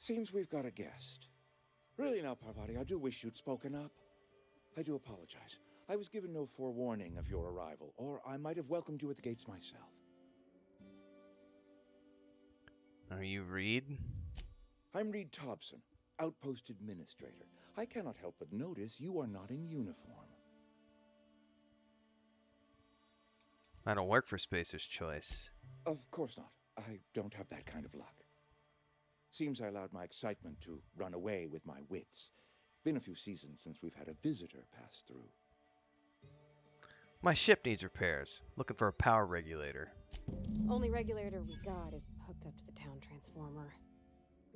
Seems we've got a guest. Really now, Parvati, I do wish you'd spoken up. I do apologize. I was given no forewarning of your arrival, or I might have welcomed you at the gates myself. Are you Reed? I'm Reed Thompson, Outpost Administrator. I cannot help but notice you are not in uniform. I don't work for Spacer's Choice. Of course not. I don't have that kind of luck. Seems I allowed my excitement to run away with my wits. Been a few seasons since we've had a visitor pass through. My ship needs repairs. Looking for a power regulator. Only regulator we got is hooked up to the town transformer.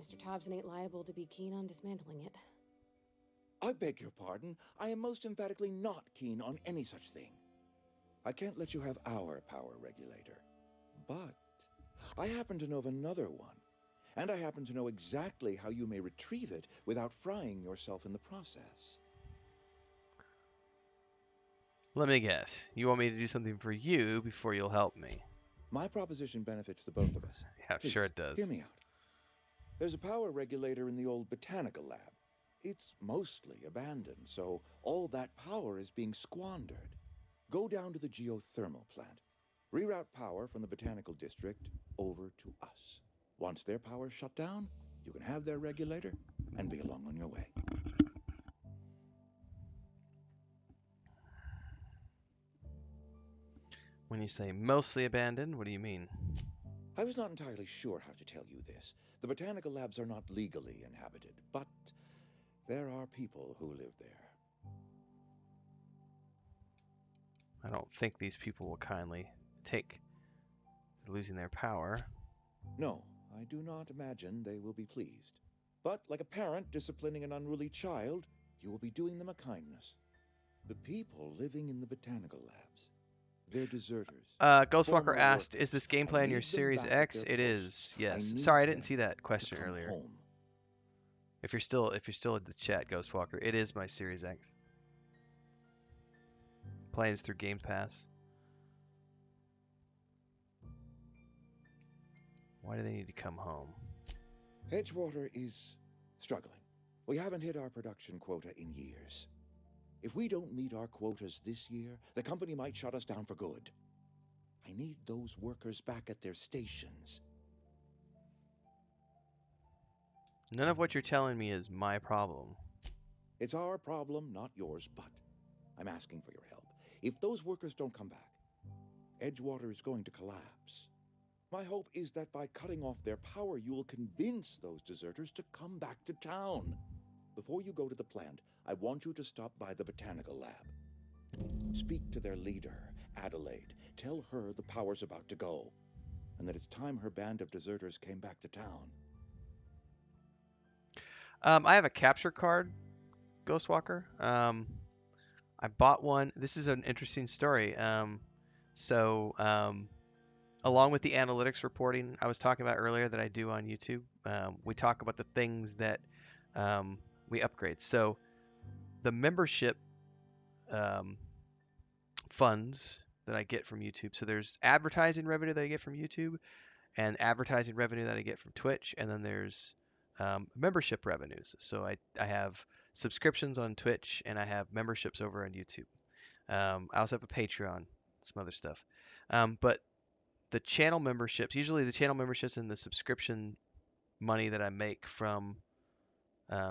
Mr. Thompson ain't liable to be keen on dismantling it. I beg your pardon. I am most emphatically not keen on any such thing. I can't let you have our power regulator. But I happen to know of another one. And I happen to know exactly how you may retrieve it without frying yourself in the process. Let me guess. You want me to do something for you before you'll help me? My proposition benefits the both of us. Yeah, Please, sure it does. hear me out. There's a power regulator in the old botanical lab. It's mostly abandoned, so all that power is being squandered. Go down to the geothermal plant. Reroute power from the botanical district over to us. Once their power's shut down, you can have their regulator and be along on your way. When you say mostly abandoned, what do you mean? I was not entirely sure how to tell you this. The botanical labs are not legally inhabited, but there are people who live there. I don't think these people will kindly take losing their power. No, I do not imagine they will be pleased. But like a parent disciplining an unruly child, you will be doing them a kindness. The people living in the botanical labs, they're deserters. Ghostwalker Former asked, workers. "Is this gameplay I on your need them Series back at X?" their It is. posts. Yes. I need Sorry, I didn't them see that to question come earlier. home. If you're still in the chat, Ghostwalker, it is my Series X. Plays through Game Pass. Why do they need to come home? Edgewater is struggling. We haven't hit our production quota in years. If we don't meet our quotas this year, the company might shut us down for good. I need those workers back at their stations. None of what you're telling me is my problem. It's our problem, not yours, but I'm asking for your help. If those workers don't come back, Edgewater is going to collapse. My hope is that by cutting off their power, you will convince those deserters to come back to town. Before you go to the plant, I want you to stop by the botanical lab. Speak to their leader, Adelaide. Tell her the power's about to go, and that it's time her band of deserters came back to town. I have a capture card, Ghostwalker. I bought one. This is an interesting story. So along with the analytics reporting I was talking about earlier that I do on YouTube, we talk about the things that we upgrade. So the membership funds that I get from YouTube. So there's advertising revenue that I get from YouTube and advertising revenue that I get from Twitch. And then there's membership revenues. So I have subscriptions on Twitch and I have memberships over on YouTube. I also have a Patreon, some other stuff. But the channel memberships, usually the channel memberships and the subscription money that I make from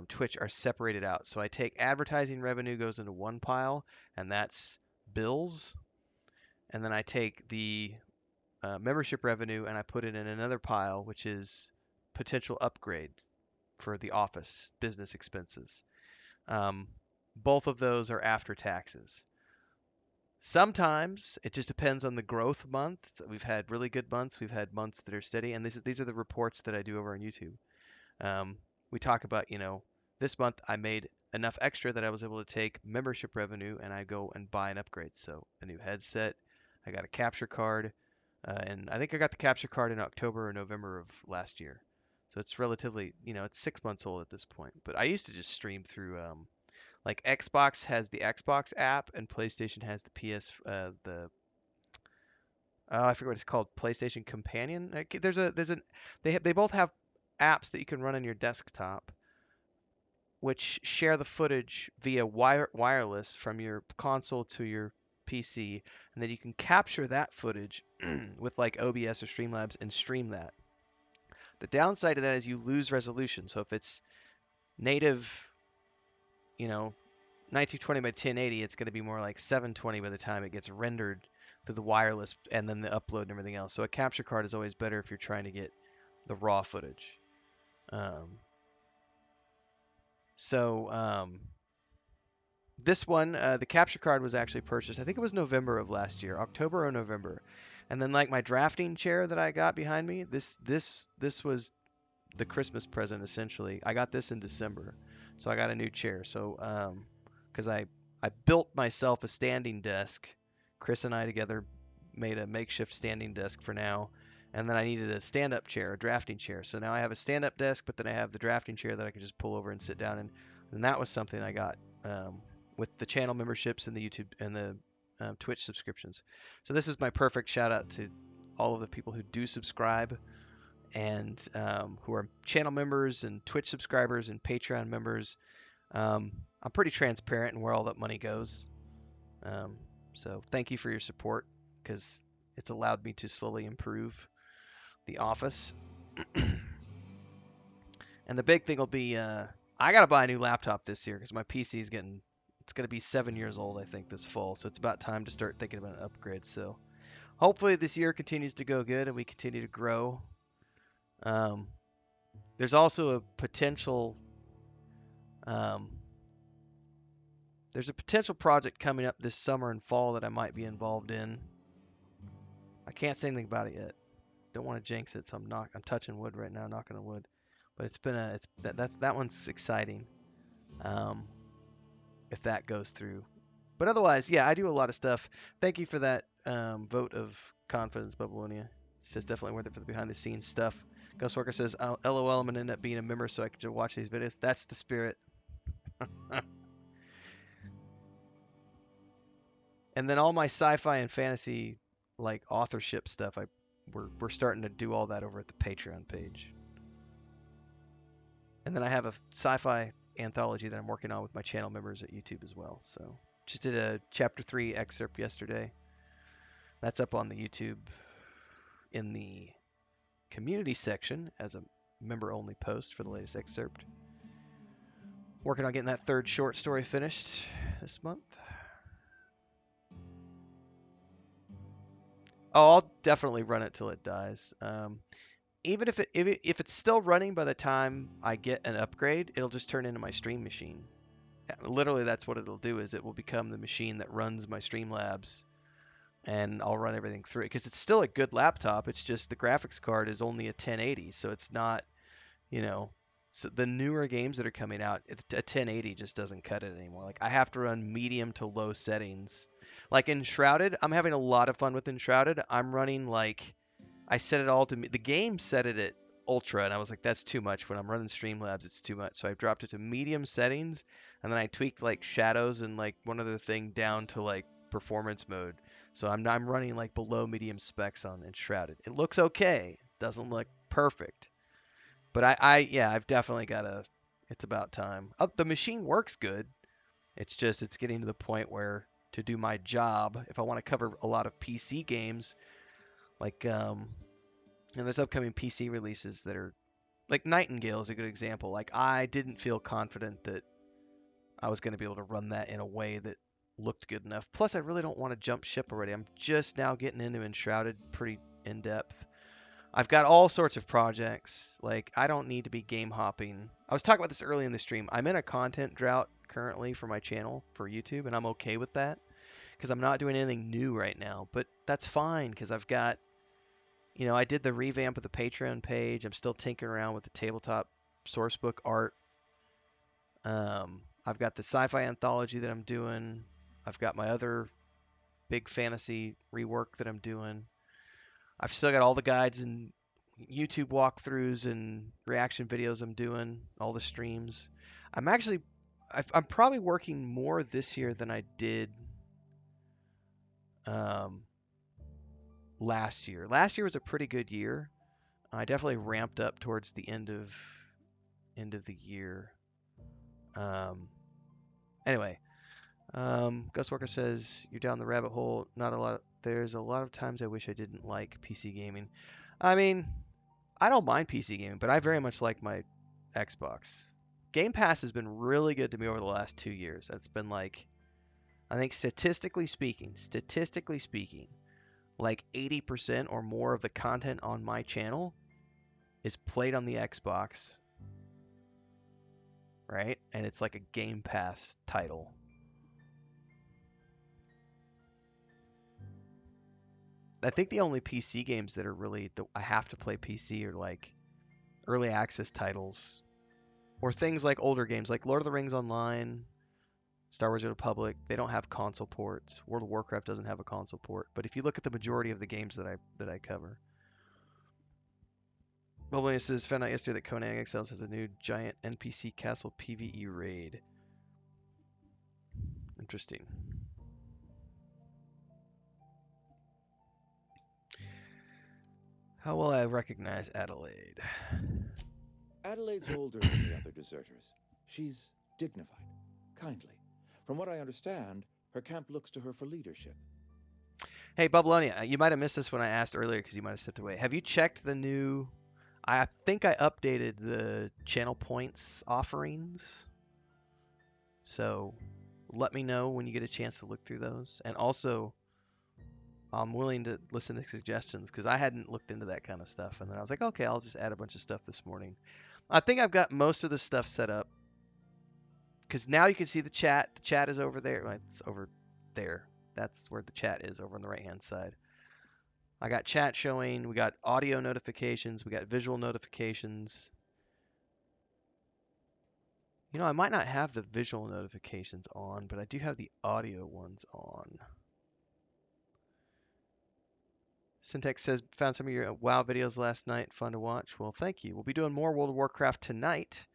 Twitch are separated out. So I take advertising revenue goes into one pile, and that's bills. And then I take the membership revenue and I put it in another pile, which is potential upgrades for the office business expenses. Both of those are after taxes. Sometimes it just depends on the growth month. We've had really good months. We've had months that are steady, and these are the reports that I do over on YouTube. We talk about, this month I made enough extra that I was able to take membership revenue and I go and buy an upgrade. So a new headset, I got a capture card, and I think I got the capture card in October or November of last year. So it's relatively, it's 6 months old at this point. But I used to just stream through, like Xbox has the Xbox app and PlayStation has the I forget what it's called, PlayStation Companion. They both have apps that you can run on your desktop, which share the footage via wireless from your console to your PC, and then you can capture that footage with like OBS or Streamlabs and stream that. The downside of that is you lose resolution. So if it's native, you know, 1920 by 1080, it's going to be more like 720 by the time it gets rendered through the wireless and then the upload and everything else. So a capture card is always better if you're trying to get the raw footage. Um, so this one, the capture card was actually purchased. I think it was November of last year, October or November. And then like my drafting chair that I got behind me, this was the Christmas present essentially. I got this in December, so I got a new chair. So because I built myself a standing desk. Chris and I together made a makeshift standing desk for now, and then I needed a stand-up chair, a drafting chair. So now I have a stand-up desk, but then I have the drafting chair that I can just pull over and sit down in. And that was something I got with the channel memberships and the YouTube and the Twitch subscriptions. So this is my perfect shout out to all of the people who do subscribe and who are channel members and Twitch subscribers and Patreon members. I'm pretty transparent in where all that money goes. So thank you for your support because it's allowed me to slowly improve the office. And the big thing will be I got to buy a new laptop this year because my PC is it's going to be 7 years old, I think, this fall. So it's about time to start thinking about an upgrade. So hopefully this year continues to go good and we continue to grow. There's also a potential there's a potential project coming up this summer and fall that I might be involved in. I can't say anything about it yet. Don't want to jinx it, so I'm touching wood right now, knocking on wood. But it's been that one's exciting. If that goes through. But otherwise, yeah, I do a lot of stuff. Thank you for that vote of confidence, Babylonia. It's just definitely worth it for the behind the scenes stuff. Ghostwalker says, LOL, I'm going to end up being a member so I can just watch these videos. That's the spirit. And then all my sci-fi and fantasy like authorship stuff, we're starting to do all that over at the Patreon page. And then I have a sci-fi anthology that I'm working on with my channel members at YouTube as well. So just did a chapter 3 excerpt yesterday. That's up on the YouTube in the community section as a member-only post for the latest excerpt. Working on getting that third short story finished this month. Oh, I'll definitely run it till it dies. Even if it's still running by the time I get an upgrade, it'll just turn into my stream machine. Literally, that's what it'll do. Is it will become the machine that runs my Streamlabs, and I'll run everything through it because it's still a good laptop. It's just the graphics card is only a 1080, so it's not, So the newer games that are coming out, a 1080 just doesn't cut it anymore. Like I have to run medium to low settings. Like Enshrouded, I'm having a lot of fun with Enshrouded. I'm running like I set it all to the game set it at ultra, and I was like, that's too much. When I'm running Streamlabs, it's too much. So I dropped it to medium settings, and then I tweaked like shadows and like one other thing down to like performance mode. So I'm running like below medium specs on Enshrouded. It looks okay. Doesn't look perfect. But I've definitely got it's about time. The machine works good. It's getting to the point where to do my job, if I want to cover a lot of PC games, like there's upcoming PC releases that are like Nightingale is a good example. Like I didn't feel confident that I was going to be able to run that in a way that looked good enough. Plus, I really don't want to jump ship already. I'm just now getting into Enshrouded pretty in depth. I've got all sorts of projects. Like I don't need to be game hopping. I was talking about this early in the stream. I'm in a content drought currently for my channel for YouTube, and I'm okay with that because I'm not doing anything new right now. But that's fine because I've got, I did the revamp of the Patreon page. I'm still tinkering around with the tabletop sourcebook art. I've got the sci-fi anthology that I'm doing. I've got my other big fantasy rework that I'm doing. I've still got all the guides and YouTube walkthroughs and reaction videos I'm doing, all the streams. I'm probably working more this year than I did last year. Last year was a pretty good year. I definitely ramped up towards the end of the year. Anyway, Ghost Walker says you're down the rabbit hole. Not a lot. There's a lot of times I wish I didn't like PC gaming. I mean, I don't mind PC gaming, but I very much like my Xbox. Game Pass has been really good to me over the last 2 years. It's been like, I think statistically speaking, like 80% or more of the content on my channel is played on the Xbox, right? And it's like a Game Pass title. I think the only PC games that are really I have to play PC are like early access titles or things like older games like Lord of the Rings Online, Star Wars: The Republic. They don't have console ports. World of Warcraft doesn't have a console port. But if you look at the majority of the games that I cover, Mobilia says found out yesterday that Conan Exiles has a new giant NPC castle PvE raid. Interesting. How will I recognize Adelaide? Adelaide's older than the other deserters. She's dignified, kindly. From what I understand, her camp looks to her for leadership. Hey, Bubblonia, you might have missed this when I asked earlier because you might have stepped away. Have you checked the new... I think I updated the channel points offerings. So let me know when you get a chance to look through those. And also, I'm willing to listen to suggestions because I hadn't looked into that kind of stuff. And then I was like, okay, I'll just add a bunch of stuff this morning. I think I've got most of the stuff set up because now you can see the chat. The chat is over there. Well, it's over there. That's where the chat is, over on the right-hand side. I got chat showing. We got audio notifications. We got visual notifications. You know, I might not have the visual notifications on, but I do have the audio ones on. Syntax says, found some of your WoW videos last night. Fun to watch. Well, thank you. We'll be doing more World of Warcraft tonight.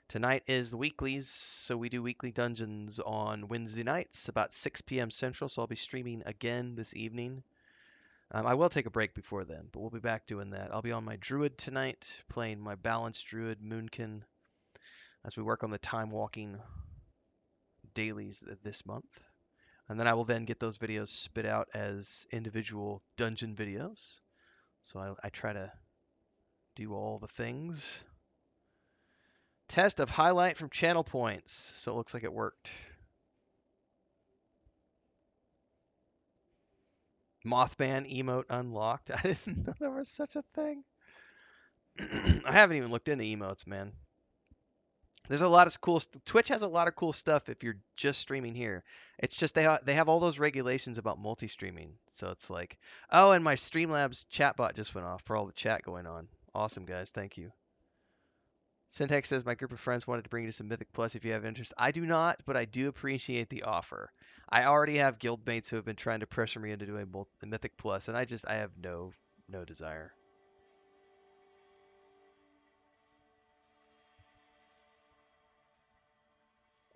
Tonight is the weeklies, so we do weekly dungeons on Wednesday nights, about 6 p.m. Central, so I'll be streaming again this evening. I will take a break before then, but we'll be back doing that. I'll be on my Druid tonight, playing my balanced Druid, Moonkin, as we work on the time walking dailies this month. And then I will then get those videos spit out as individual dungeon videos. So I try to do all the things. Test of highlight from channel points. So it looks like it worked. Mothman emote unlocked. I didn't know there was such a thing. I haven't even looked into emotes, man. There's a lot of cool. Twitch has a lot of cool stuff if you're just streaming here. It's just they have all those regulations about multi-streaming. So it's like, oh, and my Streamlabs chatbot just went off for all the chat going on. Awesome, guys. Thank you. Syntax says, my group of friends wanted to bring you to some Mythic Plus if you have interest. I do not, but I do appreciate the offer. I already have guildmates who have been trying to pressure me into doing the Mythic Plus, and I have no desire.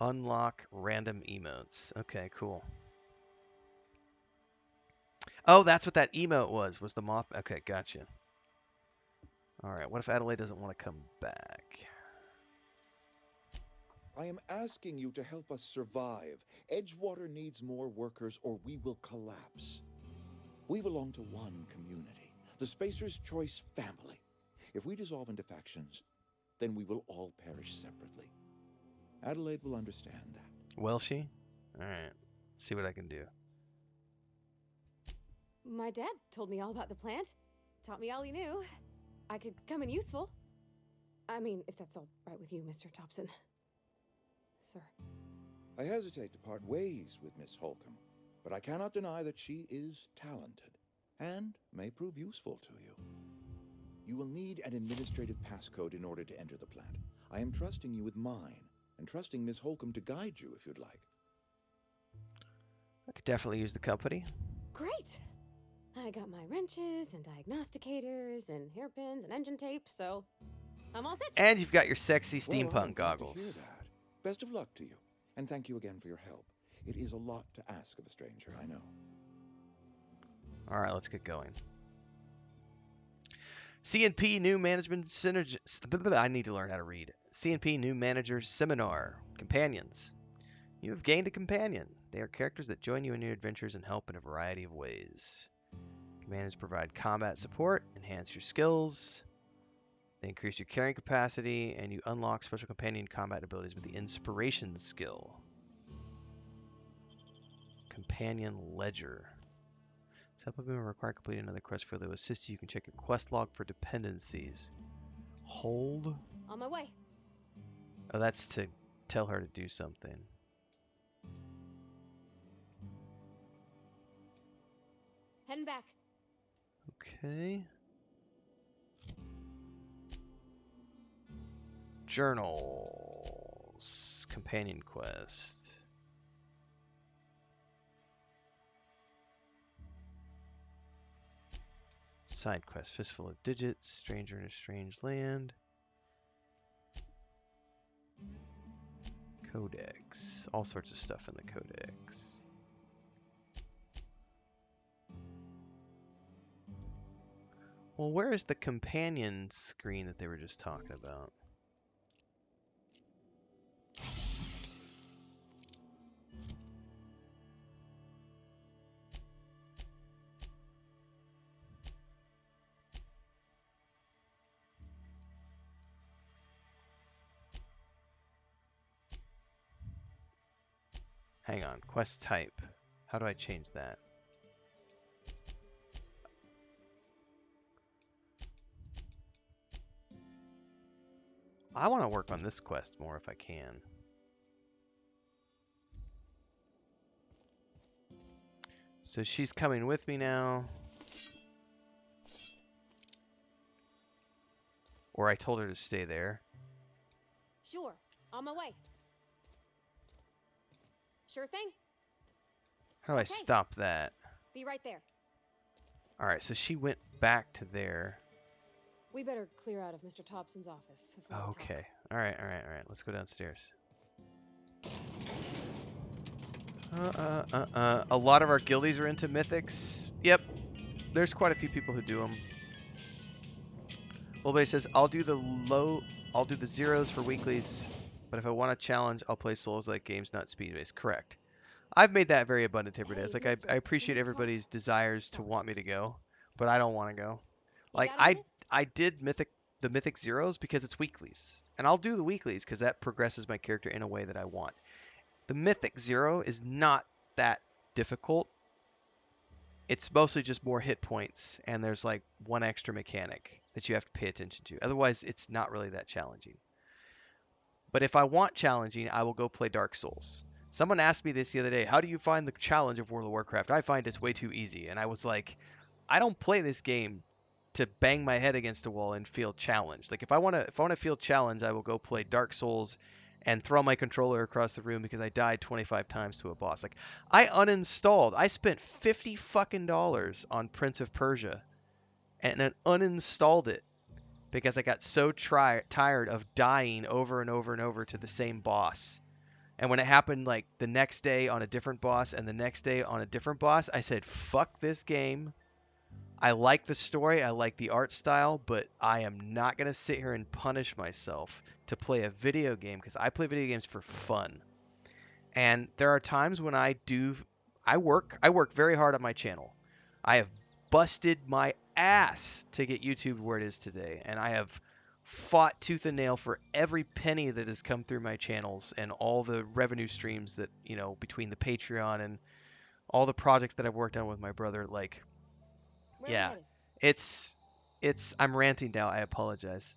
Unlock random emotes. Okay, cool. Oh, that's what that emote was the moth. Okay, gotcha. All right, what if Adelaide doesn't want to come back? I am asking you to help us survive. Edgewater needs more workers or we will collapse. We belong to one community, the Spacer's Choice family. If we dissolve into factions, then we will all perish separately. Adelaide will understand that. Will she? All right, see what I can do. My dad told me all about the plant. Taught me all he knew. I could come in useful. I mean, if that's all right with you, Mr. Thompson. Sir. I hesitate to part ways with Miss Holcomb, but I cannot deny that she is talented and may prove useful to you. You will need an administrative passcode in order to enter the plant. I am trusting you with mine, and trusting Miss Holcomb to guide you if you'd like. I could definitely use the company. Great! I got my wrenches and diagnosticators and hairpins and engine tape, so I'm all set. And you've got your sexy Well, steampunk I'm glad to goggles. hear that. Best of luck to you, and thank you again for your help. It is a lot to ask of a stranger, I know. All right, let's get going. CNP New Management Synergy. I need to learn how to read. CNP New Manager Seminar. Companions. You have gained a companion. They are characters that join you in your adventures and help in a variety of ways. Companions provide combat support, enhance your skills, they increase your carrying capacity, and you unlock special companion combat abilities with the Inspiration skill. Companion Ledger. Supplement will require completing another quest for to assist you. You can check your quest log for dependencies. Hold. On my way. Oh, that's to tell her to do something. Heading back. Okay. Journals. Companion quest. Side quest. Fistful of Digits. Stranger in a Strange Land. Codex. All sorts of stuff in the Codex. Well, where is the companion screen that they were just talking about? Hang on. Quest type. How do I change that? I want to work on this quest more if I can. So she's coming with me now. Or I told her to stay there. Sure. On my way. Sure thing. How do I Okay. stop that? Be right there. Alright, so she went back to there. We better clear out of Mr. Thompson's office if we want to talk. Okay. Alright. Let's go downstairs. A lot of our guildies are into mythics. Yep. There's quite a few people who do them. Wolbay says, I'll do the zeros for weeklies, but if I want a challenge, I'll play Souls-like games, not speed-based. Correct. I've made that very abundant to everybody. It's like I appreciate everybody's desires to want me to go, but I don't want to go. Like I did the Mythic Zeros because it's weeklies, and I'll do the weeklies because that progresses my character in a way that I want. The Mythic Zero is not that difficult. It's mostly just more hit points, and there's like one extra mechanic that you have to pay attention to. Otherwise, it's not really that challenging. But if I want challenging, I will go play Dark Souls. Someone asked me this the other day, how do you find the challenge of World of Warcraft? I find it's way too easy. And I was like, I don't play this game to bang my head against a wall and feel challenged. Like if I want to feel challenged, I will go play Dark Souls and throw my controller across the room because I died 25 times to a boss. Like I uninstalled. I spent $50 fucking on Prince of Persia and then uninstalled it because I got so tired of dying over and over and over to the same boss. And when it happened like the next day on a different boss and the next day on a different boss, I said, fuck this game. I like the story, I like the art style, but I am not going to sit here and punish myself to play a video game because I play video games for fun. And there are times when I work very hard on my channel. I have busted my ass to get YouTube where it is today, and I have fought tooth and nail for every penny that has come through my channels and all the revenue streams that, you know, between the Patreon and all the projects that I've worked on with my brother. Like, yeah, it's I'm ranting now. I apologize.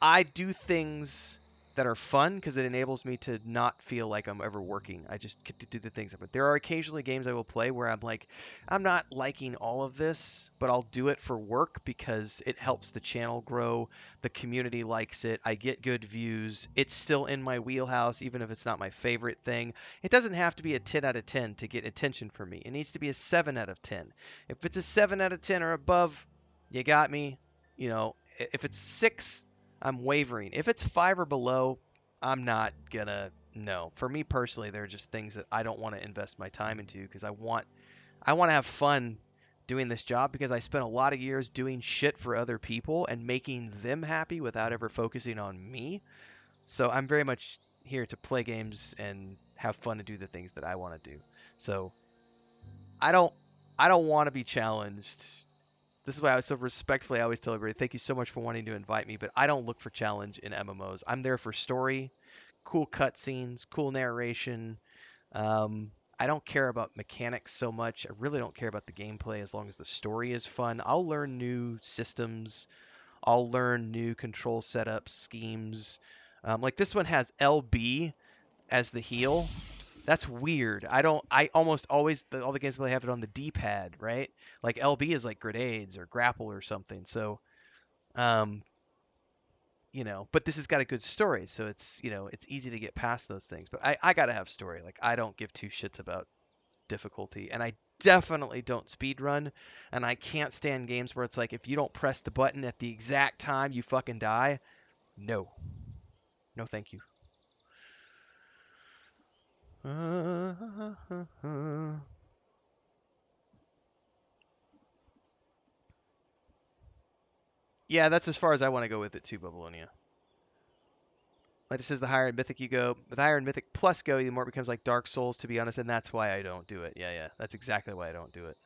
I do things that are fun because it enables me to not feel like I'm ever working. I just get to do the things. But there are occasionally games I will play where I'm like, I'm not liking all of this, but I'll do it for work because it helps the channel grow. The community likes it. I get good views. It's still in my wheelhouse, even if it's not my favorite thing. It doesn't have to be a 10 out of 10 to get attention from me. It needs to be a 7 out of 10. If it's a 7 out of 10 or above, you got me. You know, if it's 6, I'm wavering. If it's 5 or below, I'm not gonna. No. For me personally, there are just things that I don't want to invest my time into because I want to have fun doing this job because I spent a lot of years doing shit for other people and making them happy without ever focusing on me. So I'm very much here to play games and have fun and do the things that I want to do. So I don't want to be challenged. This is why I was so respectfully I always tell everybody, thank you so much for wanting to invite me, but I don't look for challenge in MMOs. I'm there for story, cool cutscenes, cool narration. I don't care about mechanics so much. I really don't care about the gameplay as long as the story is fun. I'll learn new systems. I'll learn new control setups, schemes. Like this one has LB as the heal. That's weird. I almost always, all the games I play have it on the D-pad, right? Like LB is like grenades or grapple or something. So, um, but this has got a good story. So it's easy to get past those things. But I got to have story. Like I don't give two shits about difficulty. And I definitely don't speed run. And I can't stand games where it's like, if you don't press the button at the exact time, you fucking die. No. No, thank you. Yeah, that's as far as I want to go with it too, Babylonia. Like it says, the higher in Mythic you go, the higher in Mythic Plus go, the more it becomes like Dark Souls, to be honest, and that's why I don't do it. Yeah, that's exactly why I don't do it.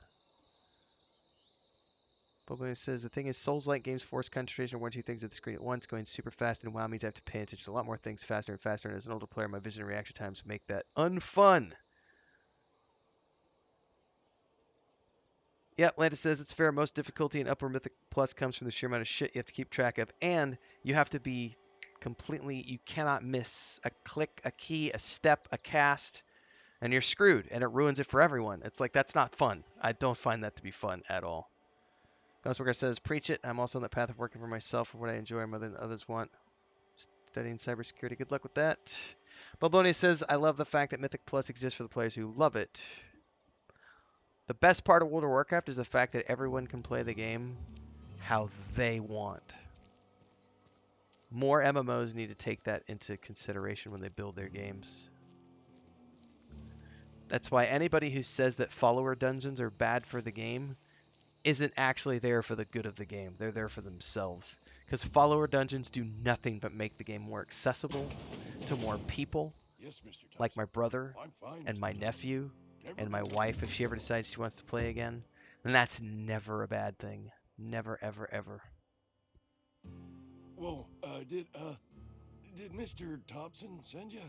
Babylonia says, the thing is, Souls-like games force concentration on one or two things at the screen at once. Going super fast and WoW means I have to pay attention to a lot more things faster and faster, and as an older player, my vision and reaction times make that unfun. Yep, Landis says it's fair. Most difficulty in Upper Mythic Plus comes from the sheer amount of shit you have to keep track of, and you have to be you cannot miss a click, a key, a step, a cast, and you're screwed, and it ruins it for everyone. It's like, that's not fun. I don't find that to be fun at all. Ghostworker says, preach it. I'm also on the path of working for myself for what I enjoy more than others want. Studying cybersecurity. Good luck with that. Balboni says, I love the fact that Mythic Plus exists for the players who love it. The best part of World of Warcraft is the fact that everyone can play the game how they want. More MMOs need to take that into consideration when they build their games. That's why anybody who says that follower dungeons are bad for the game isn't actually there for the good of the game. They're there for themselves. Because follower dungeons do nothing but make the game more accessible to more people. Yes, Mr. Thompson. Like my brother and my nephew and my wife if she ever decides she wants to play again. And that's never a bad thing. Never, ever, ever. Whoa, did Mr. Thompson send you?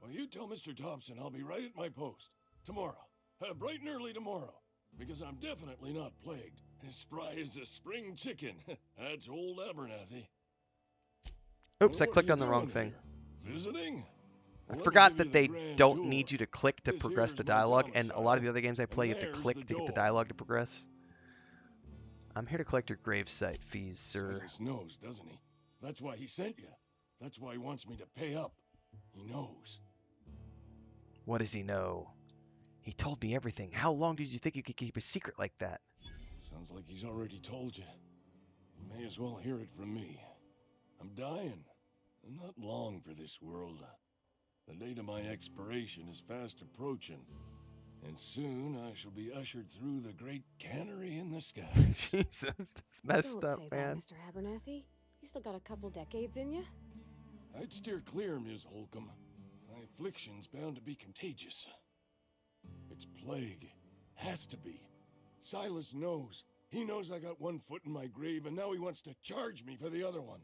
Well, you tell Mr. Thompson I'll be right at my post. Tomorrow. Bright and early tomorrow. Because I'm definitely not plagued. As spry as a spring chicken. That's old Abernathy. Oops, Well, I clicked on the wrong thing. Here? Visiting? I Well, forgot let me that give you they the grand don't tour. need you to click to This progress here's the my dialogue, and a lot of the domicile, other games I play, you have to there's click the to get the door. dialogue to progress. I'm here to collect your gravesite fees, sir. Silas knows, doesn't he? That's why he sent you. That's why he wants me to pay up. He knows. What does he know? He told me everything. How long did you think you could keep a secret like that? Sounds like he's already told you. You may as well hear it from me. I'm dying. I'm not long for this world. The date of my expiration is fast approaching. And soon I shall be ushered through the great cannery in the sky. Jesus, that's messed Don't up, say man. that, Mr. Abernathy. You still got a couple decades in you. I'd steer clear, Ms. Holcomb. My affliction's bound to be contagious. It's plague. Has to be. Silas knows. He knows I got one foot in my grave, and now he wants to charge me for the other one.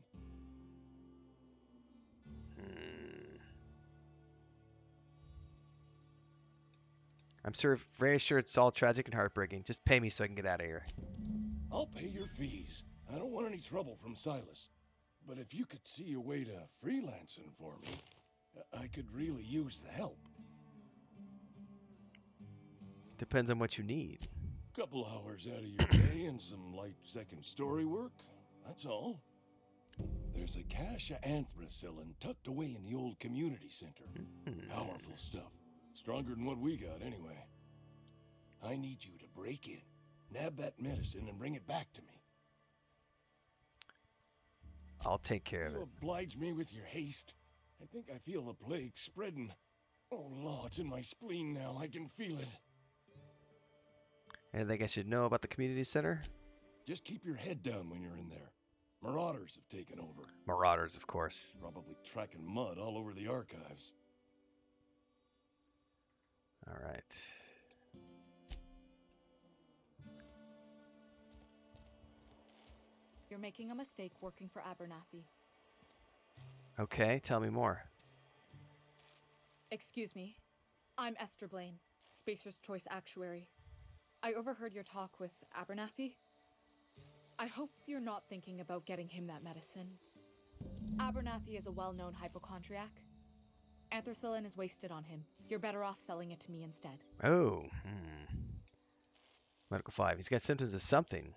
I'm very sure it's all tragic and heartbreaking. Just pay me so I can get out of here. I'll pay your fees. I don't want any trouble from Silas. But if you could see a way to freelancing for me, I could really use the help. Depends on what you need. Couple hours out of your day and some light second story work. That's all. There's a cache of anthracillin tucked away in the old community center. Powerful stuff. Stronger than what we got, anyway. I need you to break in, nab that medicine, and bring it back to me. I'll take care of You it. oblige me with your haste. I think I feel the plague spreading. Oh, Lord, it's in my spleen now. I can feel it. Anything I should know about the community center? Just keep your head down when you're in there. Marauders have taken over. Marauders, of course. Probably tracking mud all over the archives. All right. You're making a mistake working for Abernathy. Okay, tell me more. Excuse me. I'm Esther Blaine, Spacer's Choice Actuary. I overheard your talk with Abernathy. I hope you're not thinking about getting him that medicine. Abernathy is a well-known hypochondriac. Anthracillin is wasted on him. You're better off selling it to me instead. Oh, Medical 5. He's got symptoms of something.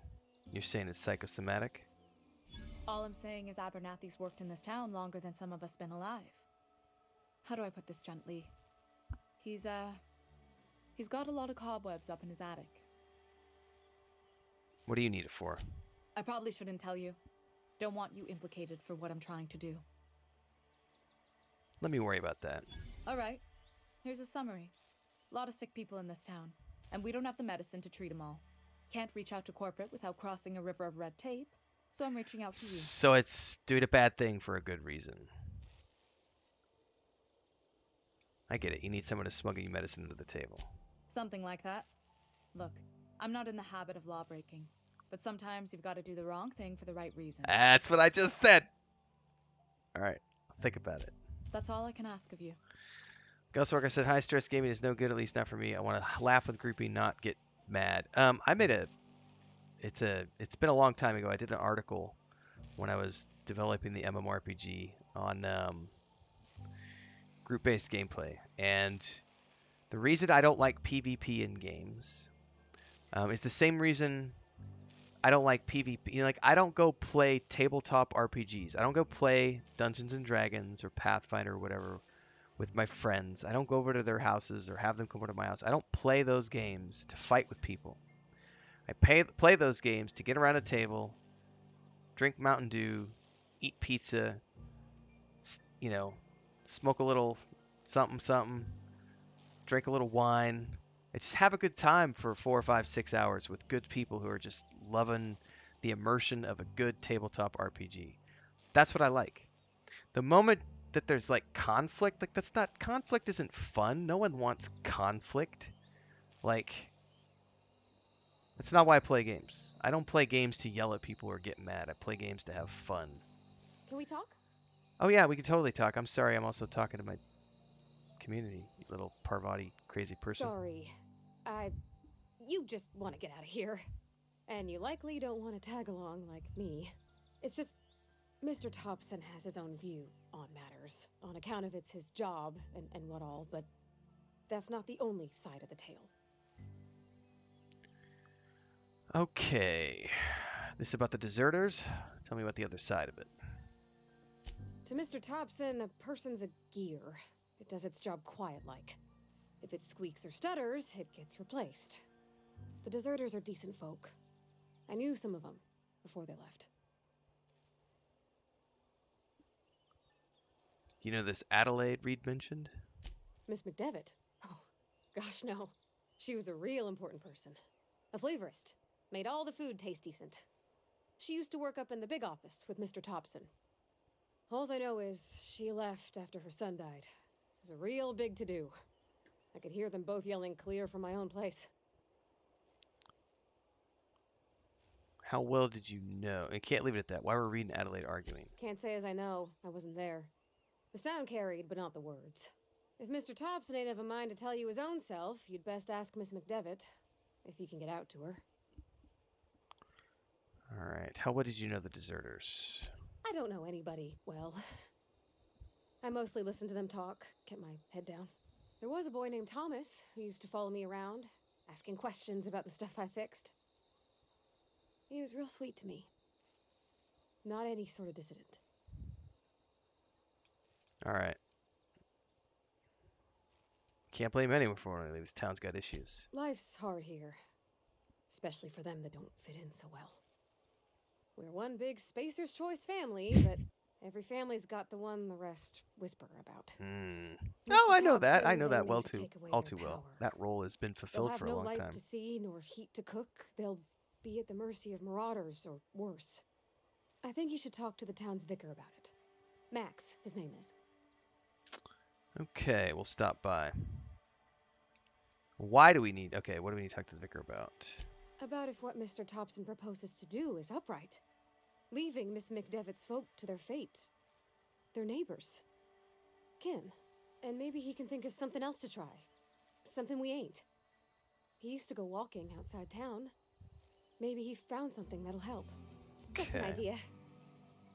You're saying it's psychosomatic? All I'm saying is Abernathy's worked in this town longer than some of us been alive. How do I put this gently? He's got a lot of cobwebs up in his attic. What do you need it for? I probably shouldn't tell you. Don't want you implicated for what I'm trying to do. Let me worry about that. All right. Here's a summary. A lot of sick people in this town, and we don't have the medicine to treat them all. Can't reach out to corporate without crossing a river of red tape, so I'm reaching out to you. So it's doing a bad thing for a good reason. I get it. You need someone to smuggle you medicine to the table. Something like that. Look, I'm not in the habit of law breaking, but sometimes you've got to do the wrong thing for the right reason. That's what I just said. All right, I'll think about it. That's all I can ask of you. Ghostworker said, high stress gaming is no good, at least not for me. I want to laugh with groupie, not get mad. It's been a long time ago. I did an article when I was developing the MMORPG on group-based gameplay. And the reason I don't like PvP in games is the same reason I don't like PvP. Like, I don't go play tabletop RPGs. I don't go play Dungeons and Dragons or Pathfinder or whatever with my friends. I don't go over to their houses or have them come over to my house. I don't play those games to fight with people. I play those games to get around a table, drink Mountain Dew, eat pizza, smoke a little something, drink a little wine. I just have a good time for 4 or 5, 6 hours with good people who are just loving the immersion of a good tabletop RPG. That's what I like. The moment that there's like conflict, like conflict isn't fun. No one wants conflict. Like, that's not why I play games. I don't play games to yell at people or get mad. I play games to have fun. Can we talk? Oh yeah, we can totally talk. I'm sorry, I'm also talking to my community, you little Parvati crazy person. Sorry. You just want to get out of here. And you likely don't want to tag along like me. It's just, Mr. Thompson has his own view on matters, on account of it's his job and what all, but that's not the only side of the tale. Okay. This about the deserters? Tell me about the other side of it. To Mr. Thompson, a person's a gear. It does its job quiet-like. If it squeaks or stutters, it gets replaced. The deserters are decent folk. I knew some of them before they left. Do you know this Adelaide Reed mentioned? Miss McDevitt? Oh, gosh, no. She was a real important person. A flavorist. Made all the food taste decent. She used to work up in the big office with Mr. Thompson. All I know is she left after her son died. It was a real big to-do. I could hear them both yelling clear from my own place. How well did you know? I can't leave it at that. Why were Reed and Adelaide arguing? Can't say as I know. I wasn't there. The sound carried, but not the words. If Mr. Thompson ain't of a mind to tell you his own self, you'd best ask Miss McDevitt, if you can get out to her. All right. How well did you know the deserters? I don't know anybody well. I mostly listened to them talk, kept my head down. There was a boy named Thomas who used to follow me around, asking questions about the stuff I fixed. He was real sweet to me. Not any sort of dissident. All right. Can't blame anyone for it. This town's got issues. Life's hard here, especially for them that don't fit in so well. We're one big Spacer's Choice family, but Every family's got the one the rest whisper about. Hmm. Mr. Oh, I know that. I Thompson's know that aiming well to too, take away all their too well. power. That role has been They'll fulfilled have for a no long lights time. to see nor heat to cook. They'll be at the mercy of marauders or worse. I think you should talk to the town's vicar about it. Max, his name is. Okay, we'll stop by. Why do we need... Okay, what do we need to talk to the vicar about? About if what Mr. Thompson proposes to do is upright. Leaving Miss McDevitt's folk to their fate. Their neighbors. Kin. And maybe he can think of something else to try. Something we ain't. He used to go walking outside town. Maybe he found something that'll help. It's just an Okay. idea.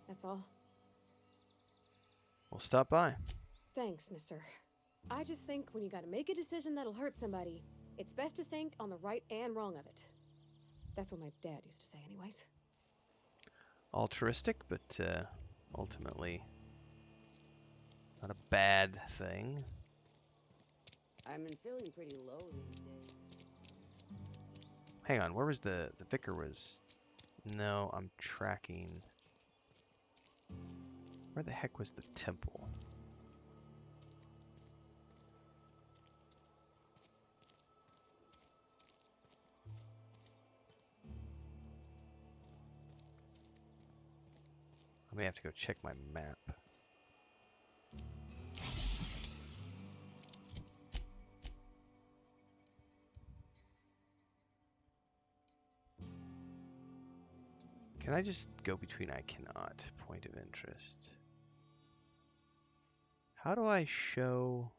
That's all. We'll stop by. Thanks, mister. I just think when you gotta make a decision that'll hurt somebody, it's best to think on the right and wrong of it. That's what my dad used to say anyways. Altruistic, but ultimately not a bad thing. I've been feeling pretty low these days. Hang on, where was the vicar was? No, I'm tracking. Where the heck was the temple? I may have to go check my map. Can I just go between? I cannot. Point of interest. How do I show...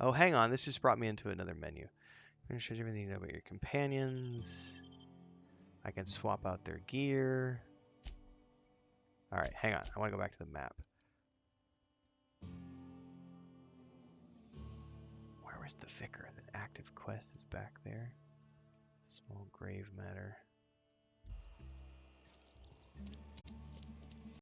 Oh, hang on. This just brought me into another menu. I'm going to show you everything you know about your companions. I can swap out their gear. Alright, hang on. I want to go back to the map. Where was the vicar? The active quest is back there. Small grave matter.